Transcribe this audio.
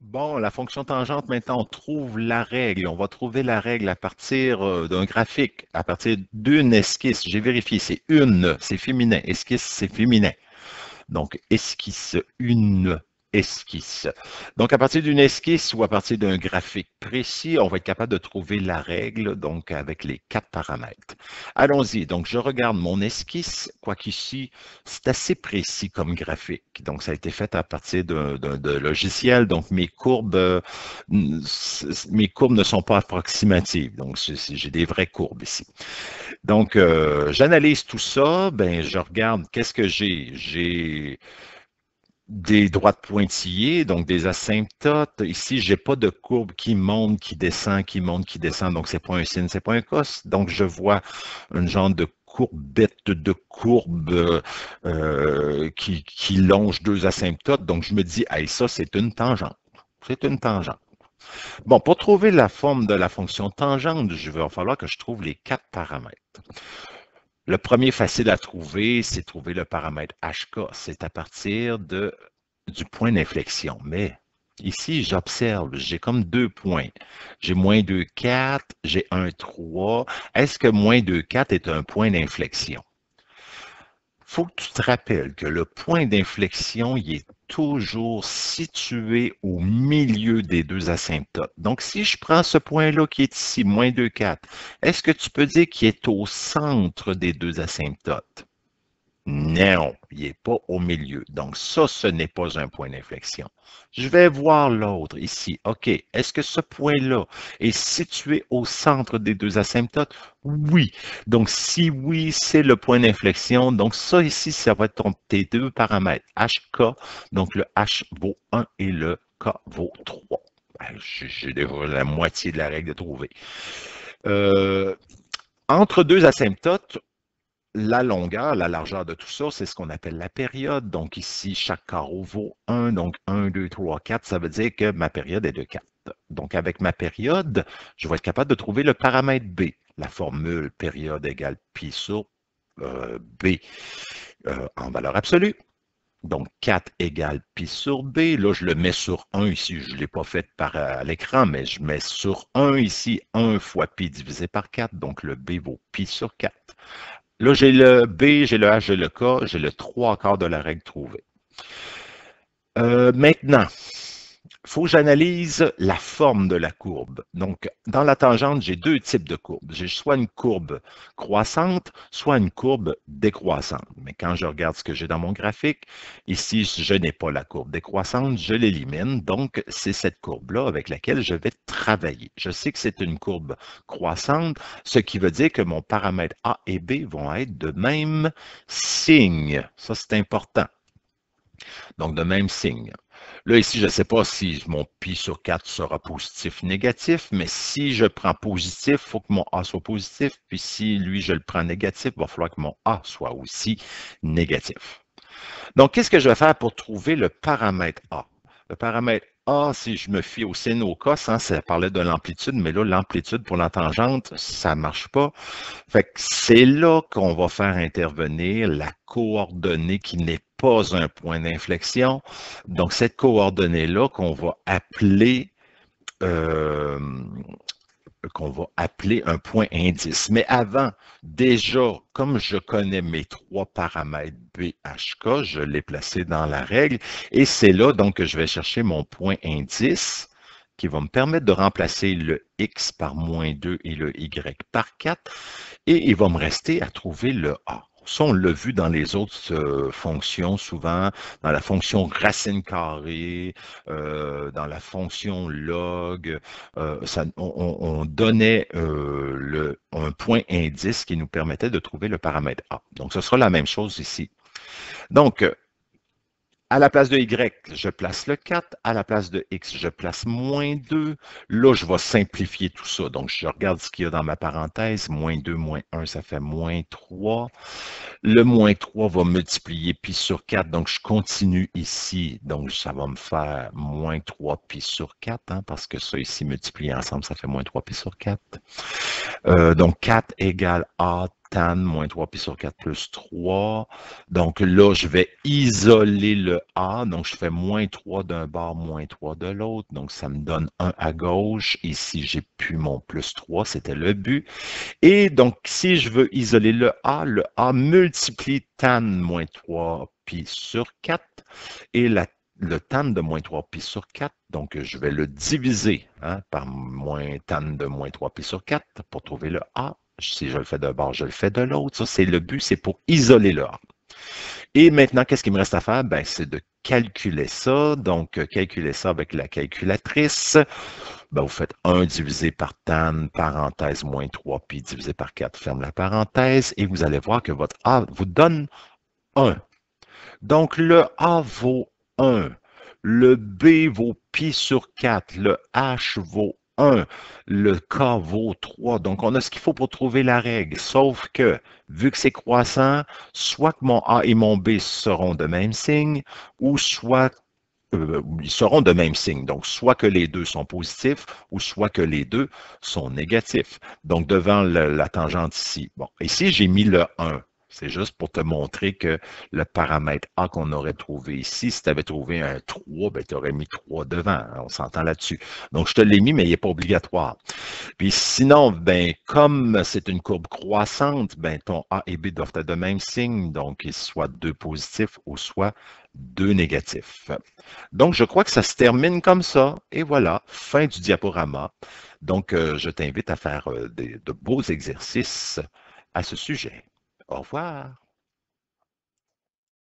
Bon, la fonction tangente, maintenant, on trouve la règle. On va trouver la règle à partir d'un graphique, à partir d'une esquisse. J'ai vérifié, c'est une, c'est féminin. Esquisse, c'est féminin. Donc, esquisse, une esquisse. Donc, à partir d'une esquisse ou à partir d'un graphique précis, on va être capable de trouver la règle, donc avec les 4 paramètres. Allons-y. Donc, je regarde mon esquisse, quoiqu'ici, c'est assez précis comme graphique. Donc, ça a été fait à partir d'un logiciel. Donc, mes courbes ne sont pas approximatives. Donc, j'ai des vraies courbes ici. Donc, j'analyse tout ça, ben, je regarde qu'est-ce que j'ai. J'ai des droites pointillées, donc des asymptotes. Ici, j'ai pas de courbe qui monte, qui descend, qui monte, qui descend. Donc, c'est pas un sin, c'est pas un cos. Donc, je vois un genre de courbette de courbe qui longe deux asymptotes. Donc, je me dis, hey, ça, c'est une tangente. C'est une tangente. Bon, pour trouver la forme de la fonction tangente, il va falloir que je trouve les 4 paramètres. Le premier facile à trouver, c'est trouver le paramètre HK. C'est à partir du point d'inflexion. Mais ici, j'observe, j'ai comme 2 points. J'ai moins 2, 4, j'ai 1, 3. Est-ce que moins 2, 4 est un point d'inflexion? Faut que tu te rappelles que le point d'inflexion, il est toujours situé au milieu des deux asymptotes. Donc, si je prends ce point-là qui est ici, moins 2, 4, est-ce que tu peux dire qu'il est au centre des deux asymptotes? Non, il n'est pas au milieu. Donc, ça, ce n'est pas un point d'inflexion. Je vais voir l'autre ici. OK, est-ce que ce point-là est situé au centre des deux asymptotes? Oui. Donc, si oui, c'est le point d'inflexion. Donc, ça ici, ça va être tes deux paramètres. HK, donc le H vaut 1 et le K vaut 3. J'ai déjà la moitié de la règle de trouver. Entre deux asymptotes, la longueur, la largeur de tout ça, c'est ce qu'on appelle la période. Donc ici, chaque carreau vaut 1, donc 1, 2, 3, 4, ça veut dire que ma période est de 4. Donc avec ma période, je vais être capable de trouver le paramètre B. La formule période égale pi sur B en valeur absolue. Donc 4 égale pi sur B. Là, je le mets sur 1 ici. Je ne l'ai pas fait à l'écran, mais je mets sur 1 ici, 1 fois pi divisé par 4. Donc le B vaut pi sur 4. Là, j'ai le B, j'ai le H, j'ai le K, j'ai le 3 quarts de la règle trouvée. Maintenant, il faut que j'analyse la forme de la courbe. Donc, dans la tangente, j'ai deux types de courbes. J'ai soit une courbe croissante, soit une courbe décroissante. Mais quand je regarde ce que j'ai dans mon graphique, ici, je n'ai pas la courbe décroissante, je l'élimine. Donc, c'est cette courbe-là avec laquelle je vais travailler. Je sais que c'est une courbe croissante, ce qui veut dire que mon paramètre A et B vont être de même signe. Ça, c'est important. Donc, de même signe. Là, ici, je ne sais pas si mon pi sur 4 sera positif ou négatif, mais si je prends positif, il faut que mon A soit positif, puis si lui, je le prends négatif, il va falloir que mon A soit aussi négatif. Donc, qu'est-ce que je vais faire pour trouver le paramètre A? Le paramètre A, si je me fie au sin au cos, hein, ça parlait de l'amplitude, mais là, l'amplitude pour la tangente, ça ne marche pas. Fait que c'est là qu'on va faire intervenir la coordonnée qui n'est pas un point d'inflexion. Donc, cette coordonnée-là euh, qu'on va appeler un point indice. Mais avant, déjà, comme je connais mes 3 paramètres BHK, je l'ai placé dans la règle et c'est là donc que je vais chercher mon point indice qui va me permettre de remplacer le X par moins 2 et le Y par 4 et il va me rester à trouver le A. Ça, on l'a vu dans les autres fonctions, souvent, dans la fonction racine carrée, dans la fonction log. On donnait un point indice qui nous permettait de trouver le paramètre A. Donc, ce sera la même chose ici. Donc, à la place de Y, je place le 4. À la place de X, je place moins 2. Là, je vais simplifier tout ça. Donc, je regarde ce qu'il y a dans ma parenthèse. Moins 2, moins 1, ça fait moins 3. Le moins 3 va multiplier pi sur 4. Donc, je continue ici. Donc, ça va me faire moins 3 pi sur 4, hein, parce que ça ici multiplié ensemble, ça fait moins 3 pi sur 4. Donc, 4 égale A tan moins 3 pi sur 4 plus 3. Donc là, je vais isoler le A. Donc, je fais moins 3 d'un bord, moins 3 de l'autre. Donc, ça me donne 1 à gauche. Ici, j'ai plus mon plus 3. C'était le but. Et donc, si je veux isoler le A multiplie tan moins 3 pi sur 4 et le tan de moins 3 pi sur 4, donc je vais le diviser par moins tan de moins 3 pi sur 4 pour trouver le A. Si je le fais d'un bord, je le fais de l'autre. Ça, c'est le but, c'est pour isoler le A. Et maintenant, qu'est-ce qu'il me reste à faire? Ben, c'est de calculer ça. Donc, calculer ça avec la calculatrice. Ben, vous faites 1 divisé par tan, parenthèse, moins 3 pi divisé par 4, ferme la parenthèse, et vous allez voir que votre A vous donne 1. Donc, le A vaut 1, le B vaut pi sur 4, le H vaut 1, le K vaut 3. Donc, on a ce qu'il faut pour trouver la règle, sauf que, vu que c'est croissant, soit que mon A et mon B seront de même signe, ou soit ils seront de même signe. Donc, soit que les deux sont positifs ou soit que les deux sont négatifs. Donc, devant la tangente ici. Bon, ici, j'ai mis le 1. C'est juste pour te montrer que le paramètre A qu'on aurait trouvé ici, si tu avais trouvé un 3, ben, tu aurais mis 3 devant. On s'entend là-dessus. Donc, je te l'ai mis, mais il n'est pas obligatoire. Puis sinon, ben, comme c'est une courbe croissante, ben, ton A et B doivent être de même signe, donc soit 2 positifs ou soit 2 négatifs. Donc, je crois que ça se termine comme ça. Et voilà, fin du diaporama. Donc, je t'invite à faire de beaux exercices à ce sujet. Au revoir.